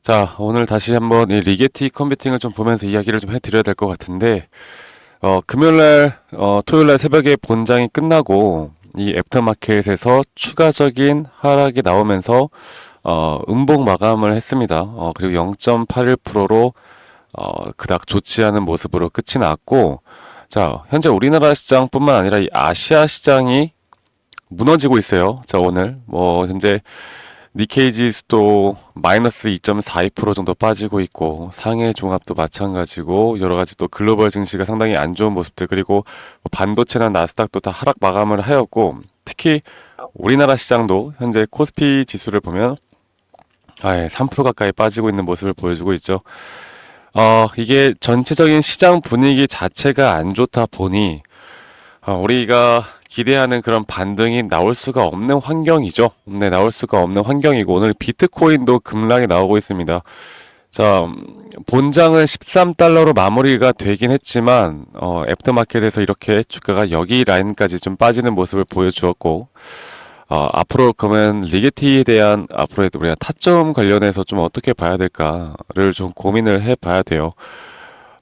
자, 오늘 다시 한번 이 리게티 컴퓨팅을 좀 보면서 이야기를 좀 해드려야 될 것 같은데, 금요일날, 토요일날 새벽에 본장이 끝나고, 이 애프터마켓에서 추가적인 하락이 나오면서, 음봉 마감을 했습니다. 그리고 0.81%로, 그닥 좋지 않은 모습으로 끝이 났고, 자, 현재 우리나라 시장뿐만 아니라 이 아시아 시장이 무너지고 있어요. 자, 오늘, 현재, 니케이 지수도 마이너스 2.42% 정도 빠지고 있고 상해 종합도 마찬가지고 여러 가지 또 글로벌 증시가 상당히 안 좋은 모습들 그리고 반도체나 나스닥도 다 하락 마감을 하였고 특히 우리나라 시장도 현재 코스피 지수를 보면 3% 가까이 빠지고 있는 모습을 보여주고 있죠. 이게 전체적인 시장 분위기 자체가 안 좋다 보니 우리가 기대하는 그런 반등이 나올 수가 없는 환경이죠. 네, 나올 수가 없는 환경이고 오늘 비트코인도 급락이 나오고 있습니다. 자, 본장은 13달러로 마무리가 되긴 했지만 애프터마켓에서 이렇게 주가가 여기 라인까지 좀 빠지는 모습을 보여주었고 앞으로 그러면 리게티에 대한 앞으로의 우리가 타점 관련해서 좀 어떻게 봐야 될까를 좀 고민을 해봐야 돼요.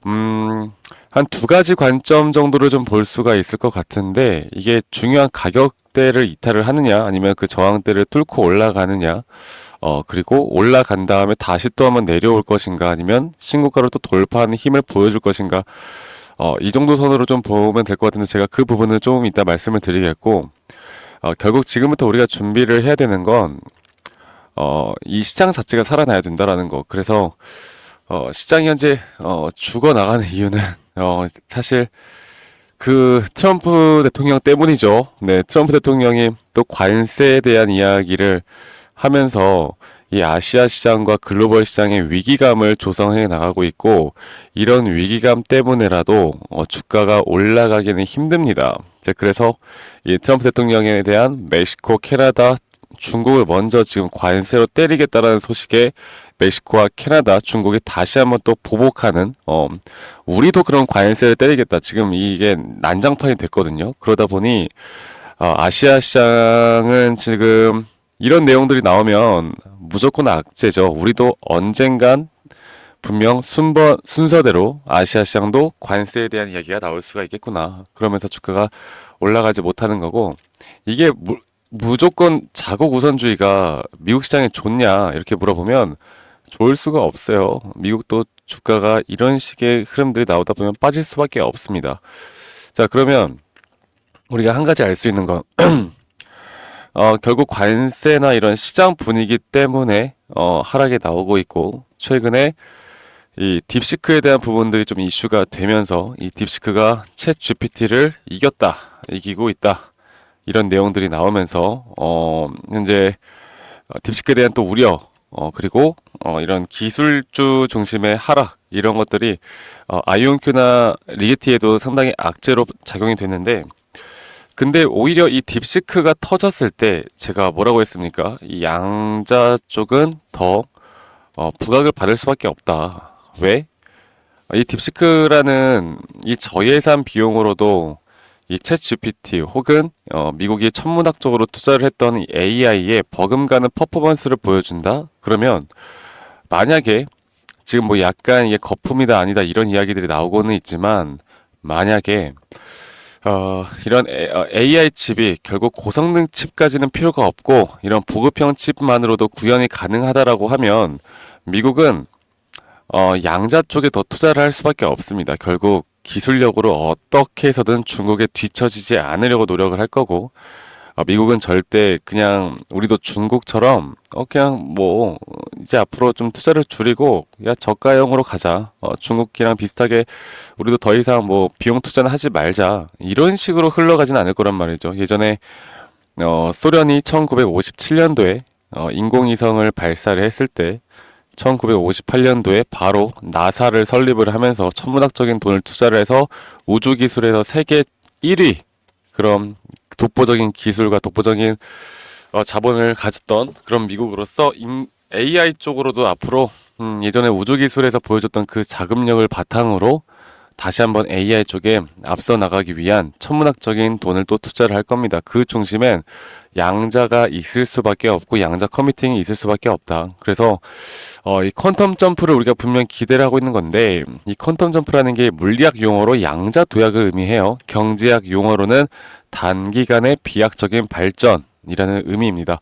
한 두 가지 관점 정도를 좀 볼 수가 있을 것 같은데, 이게 중요한 가격대를 이탈을 하느냐, 아니면 그 저항대를 뚫고 올라가느냐, 그리고 올라간 다음에 다시 또 한번 내려올 것인가, 아니면 신고가로 또 돌파하는 힘을 보여줄 것인가, 이 정도 선으로 좀 보면 될 것 같은데, 제가 그 부분은 조금 이따 말씀을 드리겠고, 결국 지금부터 우리가 준비를 해야 되는 건, 이 시장 자체가 살아나야 된다라는 거. 그래서, 시장이 현재 죽어나가는 이유는 사실 그 트럼프 대통령 때문이죠. 네, 트럼프 대통령이 또 관세에 대한 이야기를 하면서 이 아시아 시장과 글로벌 시장의 위기감을 조성해 나가고 있고 이런 위기감 때문에라도 주가가 올라가기는 힘듭니다. 그래서 이 트럼프 대통령에 대한 멕시코, 캐나다, 중국을 먼저 지금 관세로 때리겠다라는 소식에 멕시코와 캐나다, 중국이 다시 한번 또 보복하는, 우리도 그런 관세를 때리겠다. 지금 이게 난장판이 됐거든요. 그러다 보니, 아시아 시장은 지금 이런 내용들이 나오면 무조건 악재죠. 우리도 언젠간 분명 순서대로 아시아 시장도 관세에 대한 이야기가 나올 수가 있겠구나. 그러면서 주가가 올라가지 못하는 거고, 이게 무조건 자국 우선주의가 미국 시장에 좋냐 이렇게 물어보면 좋을 수가 없어요. 미국도 주가가 이런 식의 흐름들이 나오다 보면 빠질 수밖에 없습니다. 자, 그러면 우리가 한 가지 알 수 있는 건 결국 관세나 이런 시장 분위기 때문에 하락이 나오고 있고 최근에 이 딥시크에 대한 부분들이 좀 이슈가 되면서 이 딥시크가 챗 GPT를 이기고 있다. 이런 내용들이 나오면서 현재 딥시크에 대한 또 우려 그리고 이런 기술주 중심의 하락 이런 것들이 아이온큐나 리게티에도 상당히 악재로 작용이 됐는데 근데 오히려 이 딥시크가 터졌을 때 제가 뭐라고 했습니까? 이 양자 쪽은 더 부각을 받을 수밖에 없다. 왜? 이 딥시크라는 이 저예산 비용으로도 이 챗 GPT 혹은 미국이 천문학적으로 투자를 했던 이 AI의 버금가는 퍼포먼스를 보여준다? 그러면 만약에 지금 뭐 약간 이게 거품이다 아니다 이런 이야기들이 나오고는 있지만 만약에 이런 AI 칩이 결국 고성능 칩까지는 필요가 없고 이런 보급형 칩만으로도 구현이 가능하다라고 하면 미국은 양자 쪽에 더 투자를 할 수밖에 없습니다. 결국 기술력으로 어떻게 해서든 중국에 뒤처지지 않으려고 노력을 할 거고, 미국은 절대 그냥 우리도 중국처럼 그냥 뭐 이제 앞으로 좀 투자를 줄이고 야 저가형으로 가자. 중국이랑 비슷하게 우리도 더 이상 뭐 비용 투자는 하지 말자. 이런 식으로 흘러가진 않을 거란 말이죠. 예전에 소련이 1957년도에 인공위성을 발사를 했을 때 1958년도에 바로 나사를 설립을 하면서 천문학적인 돈을 투자를 해서 우주 기술에서 세계 1위 그런 독보적인 기술과 독보적인 자본을 가졌던 그런 미국으로서 AI 쪽으로도 앞으로 예전에 우주 기술에서 보여줬던 그 자금력을 바탕으로 다시 한번 AI 쪽에 앞서 나가기 위한 천문학적인 돈을 또 투자를 할 겁니다. 그 중심엔 양자가 있을 수밖에 없고 양자 커미팅이 있을 수밖에 없다. 그래서 이 퀀텀 점프를 우리가 분명 기대를 하고 있는 건데, 이 퀀텀 점프라는 게 물리학 용어로 양자 도약을 의미해요. 경제학 용어로는 단기간의 비약적인 발전이라는 의미입니다.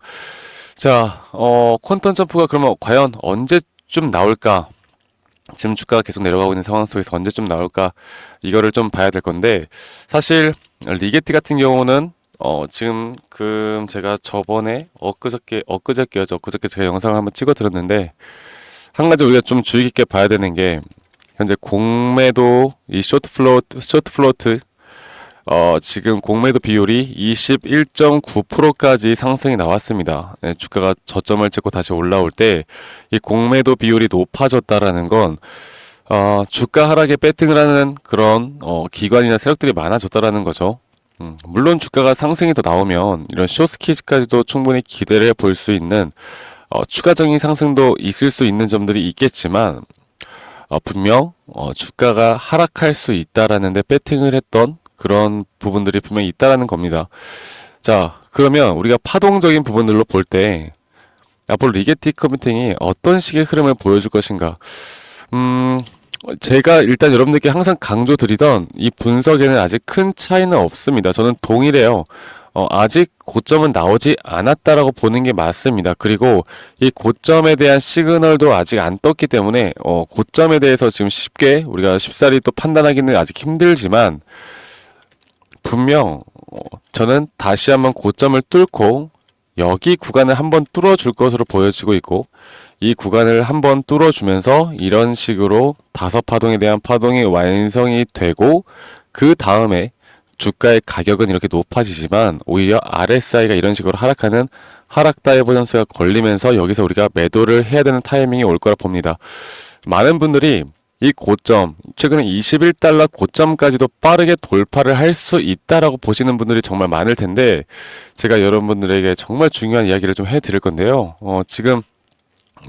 자, 퀀텀 점프가 그러면 과연 언제쯤 나올까? 지금 주가가 계속 내려가고 있는 상황 속에서 언제쯤 나올까? 이거를 좀 봐야 될 건데, 사실 리게티 같은 경우는 지금 제가 저번에 엊그저께였죠. 엊그저께 제가 영상을 한번 찍어 드렸는데, 한 가지 우리가 좀 주의 깊게 봐야 되는 게, 현재 공매도 이 쇼트 플로트 지금 공매도 비율이 21.9%까지 상승이 나왔습니다. 네, 주가가 저점을 찍고 다시 올라올 때 이 공매도 비율이 높아졌다라는 건 주가 하락에 배팅을 하는 그런 기관이나 세력들이 많아졌다라는 거죠. 물론 주가가 상승이 더 나오면 이런 숏스퀴즈까지도 충분히 기대를 볼 수 있는 추가적인 상승도 있을 수 있는 점들이 있겠지만 분명 주가가 하락할 수 있다라는 데 배팅을 했던 그런 부분들이 분명히 있다라는 겁니다. 자, 그러면 우리가 파동적인 부분들로 볼 때 앞으로 리게티 커뮤팅이 어떤 식의 흐름을 보여줄 것인가? 제가 일단 여러분들께 항상 강조드리던 이 분석에는 아직 큰 차이는 없습니다. 저는 동일해요. 아직 고점은 나오지 않았다라고 보는 게 맞습니다. 그리고 이 고점에 대한 시그널도 아직 안 떴기 때문에 고점에 대해서 지금 쉽게 우리가 쉽사리 또 판단하기는 아직 힘들지만 분명 저는 다시 한번 고점을 뚫고 여기 구간을 한번 뚫어줄 것으로 보여지고 있고, 이 구간을 한번 뚫어주면서 이런 식으로 다섯 파동에 대한 파동이 완성이 되고, 그 다음에 주가의 가격은 이렇게 높아지지만 오히려 RSI가 이런 식으로 하락하는 하락 다이버전스가 걸리면서 여기서 우리가 매도를 해야 되는 타이밍이 올 거라 봅니다. 많은 분들이 이 고점, 최근에 21달러 고점까지도 빠르게 돌파를 할 수 있다라고 보시는 분들이 정말 많을 텐데, 제가 여러분들에게 정말 중요한 이야기를 좀 해드릴 건데요. 지금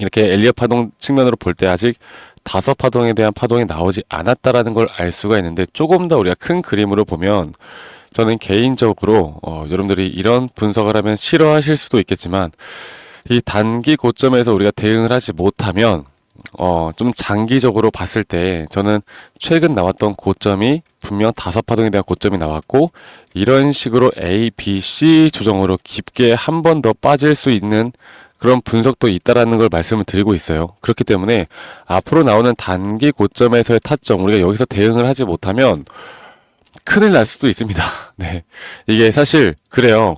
이렇게 엘리엇 파동 측면으로 볼 때 아직 다섯 파동에 대한 파동이 나오지 않았다라는 걸 알 수가 있는데, 조금 더 우리가 큰 그림으로 보면 저는 개인적으로 여러분들이 이런 분석을 하면 싫어하실 수도 있겠지만, 이 단기 고점에서 우리가 대응을 하지 못하면 좀 장기적으로 봤을 때 저는 최근 나왔던 고점이 분명 다섯 파동에 대한 고점이 나왔고, 이런 식으로 A, B, C 조정으로 깊게 한 번 더 빠질 수 있는 그런 분석도 있다라는 걸 말씀을 드리고 있어요. 그렇기 때문에 앞으로 나오는 단기 고점에서의 타점, 우리가 여기서 대응을 하지 못하면 큰일 날 수도 있습니다. 네. 이게 사실 그래요.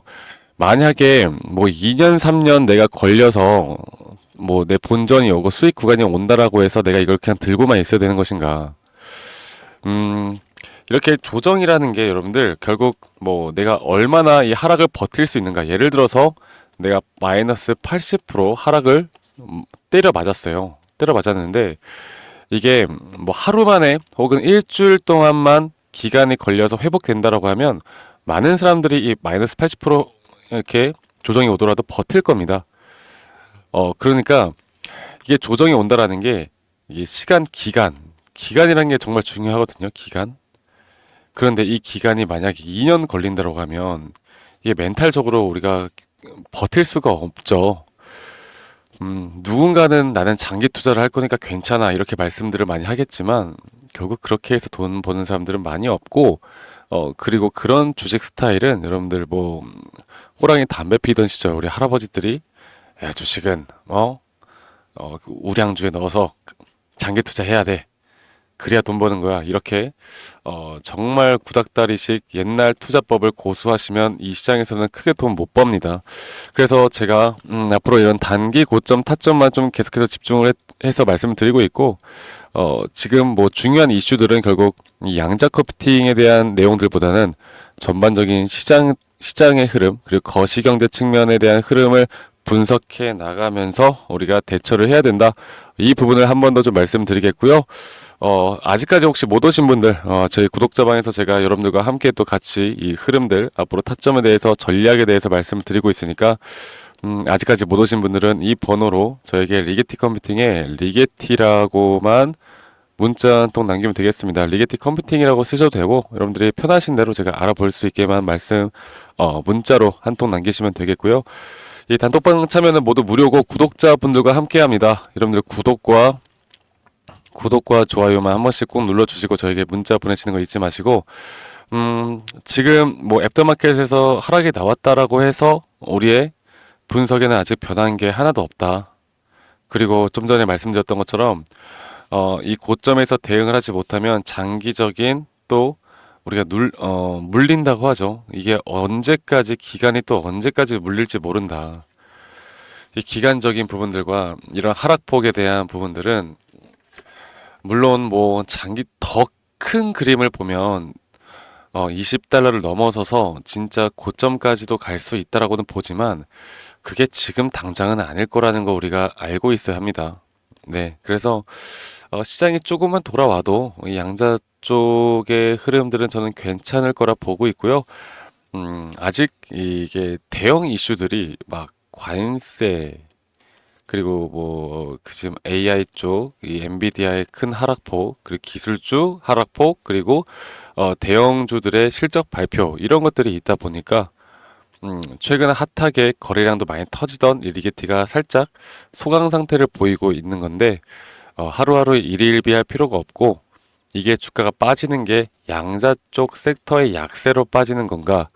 만약에 뭐 2년, 3년 내가 걸려서 뭐 내 본전이 오고 수익 구간이 온다라고 해서 내가 이걸 그냥 들고만 있어야 되는 것인가? 이렇게 조정이라는 게 여러분들 결국 뭐 내가 얼마나 이 하락을 버틸 수 있는가? 예를 들어서 내가 마이너스 80% 하락을 때려 맞았어요. 때려 맞았는데 이게 뭐 하루 만에 혹은 일주일 동안만 기간이 걸려서 회복된다라고 하면 많은 사람들이 이 마이너스 80% 이렇게 조정이 오더라도 버틸 겁니다. 그러니까 이게 조정이 온다라는 게 이게 기간이라는 게 정말 중요하거든요. 기간. 그런데 이 기간이 만약에 2년 걸린다고 하면 이게 멘탈적으로 우리가 버틸 수가 없죠. 누군가는 나는 장기 투자를 할 거니까 괜찮아 이렇게 말씀들을 많이 하겠지만 결국 그렇게 해서 돈 버는 사람들은 많이 없고, 그리고 그런 주식 스타일은 여러분들 뭐 호랑이 담배 피던 시절 우리 할아버지들이 야 주식은 우량주에 넣어서 장기 투자해야 돼. 그래야 돈 버는 거야. 이렇게 정말 구닥다리식 옛날 투자법을 고수하시면 이 시장에서는 크게 돈 못 법니다. 그래서 제가 앞으로 이런 단기 고점 타점만 좀 계속해서 집중을 해서 말씀을 드리고 있고, 지금 뭐 중요한 이슈들은 결국 이 양자 커피팅에 대한 내용들보다는 전반적인 시장의 흐름, 그리고 거시경제 측면에 대한 흐름을 분석해 나가면서 우리가 대처를 해야 된다. 이 부분을 한 번 더 좀 말씀드리겠고요. 아직까지 혹시 못 오신 분들, 저희 구독자방에서 제가 여러분들과 함께 또 같이 이 흐름들, 앞으로 타점에 대해서 전략에 대해서 말씀을 드리고 있으니까, 아직까지 못 오신 분들은 이 번호로 저에게 리게티 컴퓨팅에 리게티라고만 문자 한 통 남기면 되겠습니다. 리게티 컴퓨팅이라고 쓰셔도 되고 여러분들이 편하신 대로 제가 알아볼 수 있게만 문자로 한 통 남기시면 되겠고요. 이 단톡방 참여는 모두 무료고 구독자분들과 함께합니다. 여러분들 구독과 좋아요만 한 번씩 꼭 눌러주시고 저에게 문자 보내시는 거 잊지 마시고 지금 뭐 애프터마켓에서 하락이 나왔다라고 해서 우리의 분석에는 아직 변한 게 하나도 없다. 그리고 좀 전에 말씀드렸던 것처럼 이 고점에서 대응을 하지 못하면 장기적인 또 우리가 물린다고 하죠. 이게 기간이 또 언제까지 물릴지 모른다. 이 기간적인 부분들과 이런 하락폭에 대한 부분들은 물론 뭐 더 큰 그림을 보면 20달러를 넘어서서 진짜 고점까지도 갈 수 있다라고는 보지만 그게 지금 당장은 아닐 거라는 거 우리가 알고 있어야 합니다. 네, 그래서 시장이 조금만 돌아와도 이 양자 쪽의 흐름들은 저는 괜찮을 거라 보고 있고요. 아직 이게 대형 이슈들이 막 관세 그리고 지금 AI 쪽, 이 엔비디아의 큰 하락폭, 그리고 기술주 하락폭, 그리고 대형주들의 실적 발표 이런 것들이 있다 보니까 최근 핫하게 거래량도 많이 터지던 이 리게티가 살짝 소강 상태를 보이고 있는 건데 하루하루 일희일비할 필요가 없고 이게 주가가 빠지는 게 양자 쪽 섹터의 약세로 빠지는 건가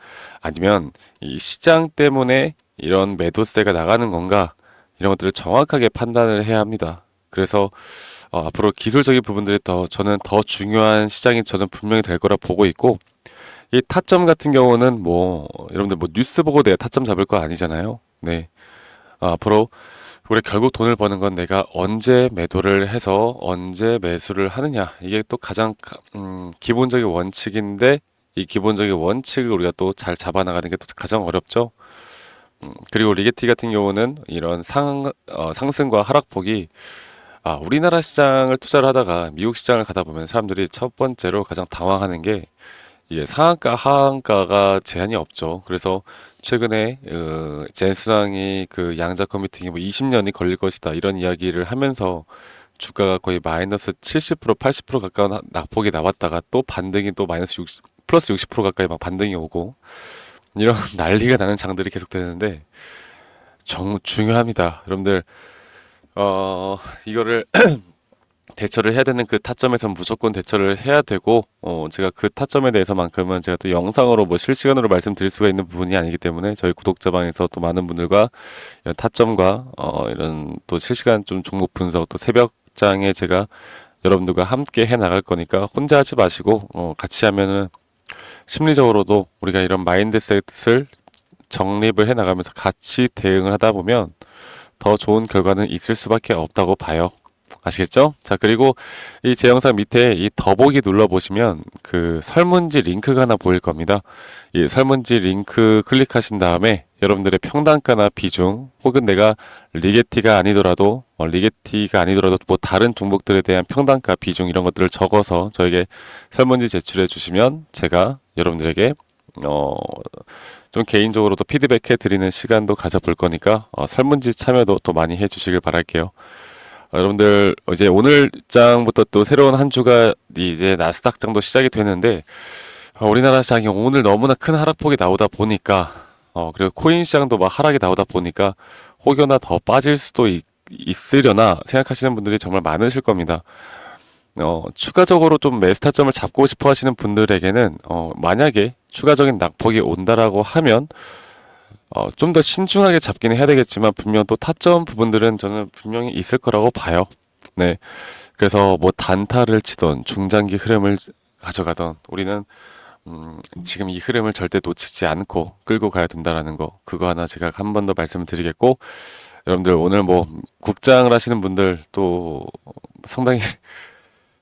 아니면 이 시장 때문에 이런 매도세가 나가는 건가 이런 것들을 정확하게 판단을 해야 합니다. 그래서 앞으로 기술적인 부분들이 저는 더 중요한 시장이 저는 분명히 될 거라 보고 있고 이 타점 같은 경우는 여러분들 뉴스 보고 내가 타점 잡을 거 아니잖아요. 네. 앞으로 우리 결국 돈을 버는 건 내가 언제 매도를 해서 언제 매수를 하느냐. 이게 또 가장 기본적인 원칙인데 이 기본적인 원칙을 우리가 또 잘 잡아나가는 게 또 가장 어렵죠. 그리고 리게티 같은 경우는 이런 상승과 하락폭이 우리나라 시장을 투자를 하다가 미국 시장을 가다 보면 사람들이 첫 번째로 가장 당황하는 게 이게 상한가, 하한가가 제한이 없죠. 그래서 최근에 젠스랑이 그 양자 커뮤니팅이 20년이 걸릴 것이다 이런 이야기를 하면서 주가가 거의 마이너스 70%, 80% 가까운 낙폭이 나왔다가 또 반등이 또 플러스 60% 가까이 막 반등이 오고 이런 난리가 나는 장들이 계속되는데 중요합니다. 여러분들 이거를 대처를 해야 되는 그 타점에선 무조건 대처를 해야 되고 제가 그 타점에 대해서만큼은 제가 또 영상으로 실시간으로 말씀드릴 수가 있는 부분이 아니기 때문에 저희 구독자방에서 또 많은 분들과 이런 타점과 이런 또 실시간 좀 종목 분석 또 새벽장에 제가 여러분들과 함께 해 나갈 거니까 혼자 하지 마시고 같이 하면은 심리적으로도 우리가 이런 마인드셋을 정립을 해 나가면서 같이 대응을 하다 보면 더 좋은 결과는 있을 수밖에 없다고 봐요. 아시겠죠? 자, 그리고 이 제 영상 밑에 이 더보기 눌러보시면 그 설문지 링크가 하나 보일 겁니다. 이 설문지 링크 클릭하신 다음에 여러분들의 평단가나 비중 혹은 내가 리게티가 아니더라도 뭐 다른 종목들에 대한 평단가 비중 이런 것들을 적어서 저에게 설문지 제출해 주시면 제가 여러분들에게 좀 개인적으로도 피드백해 드리는 시간도 가져볼 거니까 설문지 참여도 또 많이 해 주시길 바랄게요. 여러분들 이제 오늘 장부터 또 새로운 한 주가 이제 나스닥 장도 시작이 되는데 우리나라 시장이 오늘 너무나 큰 하락폭이 나오다 보니까 그리고 코인 시장도 막 하락이 나오다 보니까 혹여나 더 빠질 수도 있으려나 생각하시는 분들이 정말 많으실 겁니다. 추가적으로 좀 매수 타점을 잡고 싶어 하시는 분들에게는 만약에 추가적인 낙폭이 온다라고 하면 좀 더 신중하게 잡기는 해야 되겠지만 분명 또 타점 부분들은 저는 분명히 있을 거라고 봐요. 네. 그래서 뭐 단타를 치던 중장기 흐름을 가져가던 우리는 지금 이 흐름을 절대 놓치지 않고 끌고 가야 된다라는 거 그거 하나 제가 한 번 더 말씀을 드리겠고 여러분들 오늘 국장을 하시는 분들 또 상당히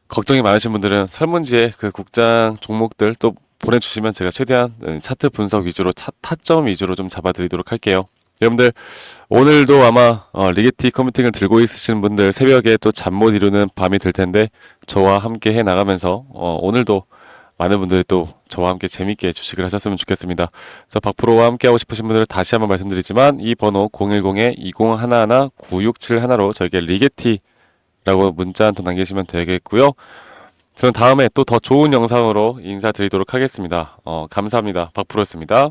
걱정이 많으신 분들은 설문지에 그 국장 종목들 또 보내주시면 제가 최대한 차트 분석 위주로 타점 위주로 좀 잡아드리도록 할게요. 여러분들 오늘도 아마 리게티 커뮤니팅을 들고 있으시는 분들 새벽에 또 잠 못 이루는 밤이 될 텐데 저와 함께 해 나가면서 오늘도 많은 분들이 또 저와 함께 재밌게 주식을 하셨으면 좋겠습니다. 저 박프로와 함께 하고 싶으신 분들은 다시 한번 말씀드리지만 이 번호 010-2011-9671로 저에게 리게티 라고 문자 한 통 남기시면 되겠고요. 저는 다음에 또 더 좋은 영상으로 인사드리도록 하겠습니다. 감사합니다. 박프로였습니다.